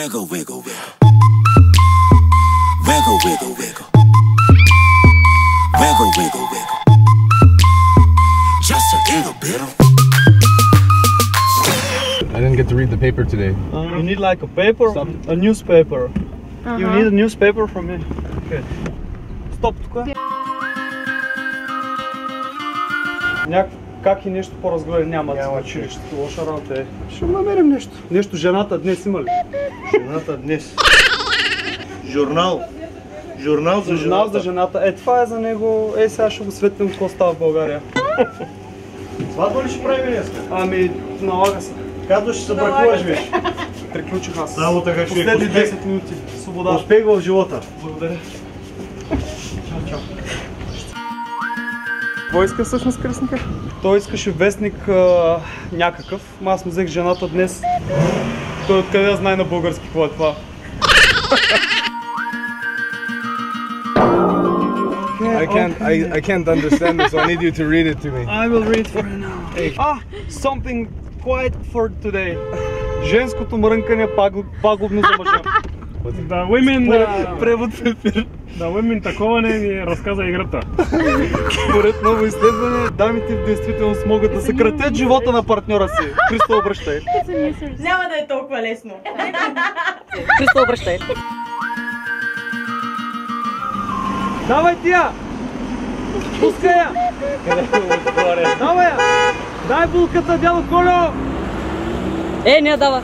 Wiggle, wiggle, wiggle. Wiggle, wiggle, wiggle. Wiggle, wiggle, wiggle. Just a little bit of. I didn't get to read the paper today. You need like a paper, a newspaper. You need a newspaper from me. Okay. Стоп тук. Как и нещо по-разгледа нямат в училището. Лоша работа е. Ще намерим нещо. Нещо жената днес има ли? Жената днес. Журнал. Журнал за жената. Журнал за жената. Е, това е за него. Е, сега ще го светнем какво става в България. Сватба ли ще правим днес? Ами, налага се. Казваш, ще се бракуваш, виж. Приключих аз. Само така, човек. Последни 10 минути. Свобода. Успех в живота. Благодаря. Чао, чао. Какво иска всъщност кръстника? Той искаше вестник някакъв. Аз му взех жената днес. Той откъде да знае на български какво е това. I can't understand this, so I need you to read it to me. I will read for you now. Something quite for today. Женското мрънкане пагубно за мъжа. Да, women... Превод в ефир. Да, women такова не ни разказа играта. Според ново изследване, дамите в действителност могат да съкратят живота на партньора си. Христо, обръщай. Няма да е толкова лесно. Христо, обръщай. Давай тия! Пускай я! Давай я! Дай булката, дядо Колю! Не дава.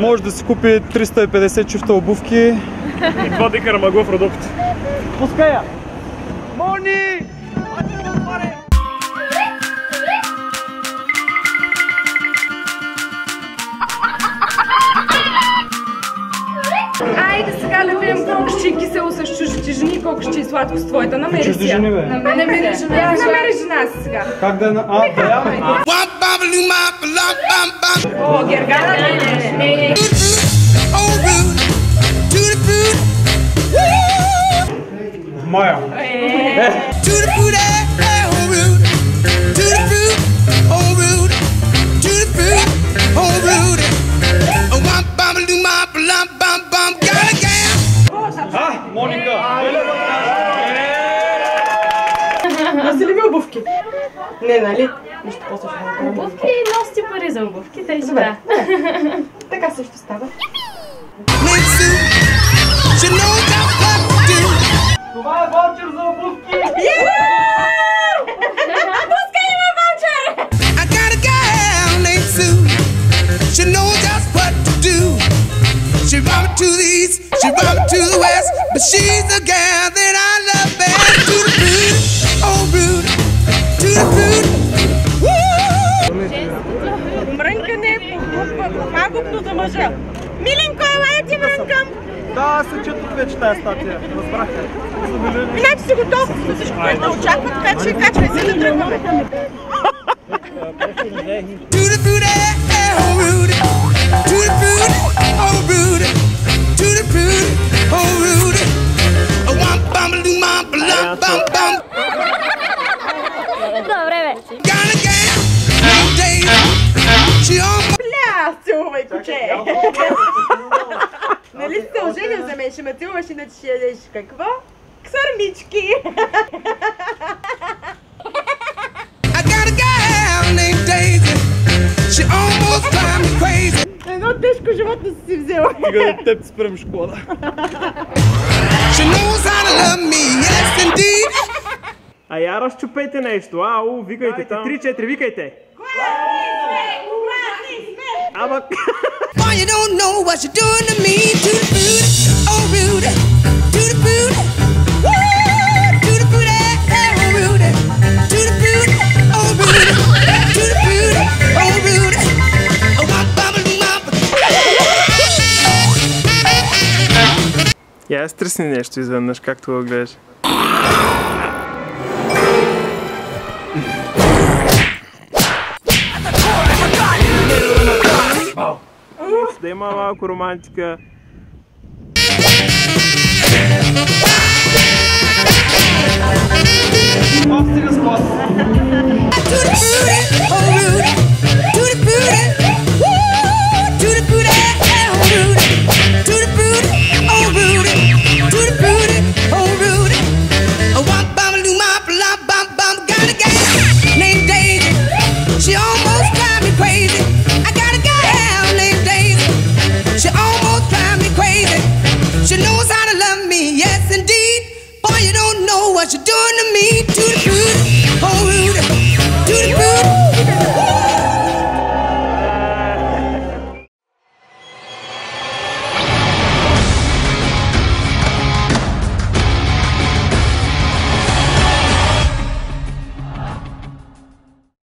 Може да си купи 350 чифта обувки. И 2 дикара маго продукт. Пускай я! Мони! Айде сега да видим колко ще е кисело с чуждите жени, колко ще е сладко с твоята. Намери Чужди си я. жени, бе. Намери жена. Намери жена си сега. Как да е на... О, Гергана. Не. Моя. Моника! Носи ли ми обувки? Не, нали? Нищо после ще направим. Обувки, носи ти пари за обувки, тъй че да. Така също става. Това е ваучер за обувки! Пускай ли ме ваучер? She knows just what to do. She brought me to the east, she brought me to the west, but she's the gal that I love best. To the food, oh rude, to the food. Мрънкане пагубно за мъжа. Миленко, елай ти мрънкам! Да, се четох вече тая статия. Разбраха. Значи си готов за всичко, което очаква, така че качвай се да тръгваме. To the food, oh rude, to the food, oh rude, to the food, oh rude. Oh wam bam doo bam bam bam bam. Добре, бе. Got a gal, no days. She almost. Бля, целувай, куче! Нали си се оженил за мен, ще ме целуваш и иначе ще ядеш какво? Ксърмички! I got a gal named Daisy. She almost drives me crazy. Едно тежко животно си взел. Стига да теб спрем школа. She knows how to love me, yes indeed. А я разчупете нещо, ау, викайте там. 3-4, викайте. Ама... Boy, you don't know what you're doing to me. To the food, oh rude. To the food, woo. To the food, oh rude. To the food, oh rude. To the food, oh rude. Oh, wop, bubble, wop. Я стресни нещо изведнъж, както го гледаш. Да има малко романтика. Стига с клас. To the food, oh rude. To the food, woo. To the food. what you're doing to me.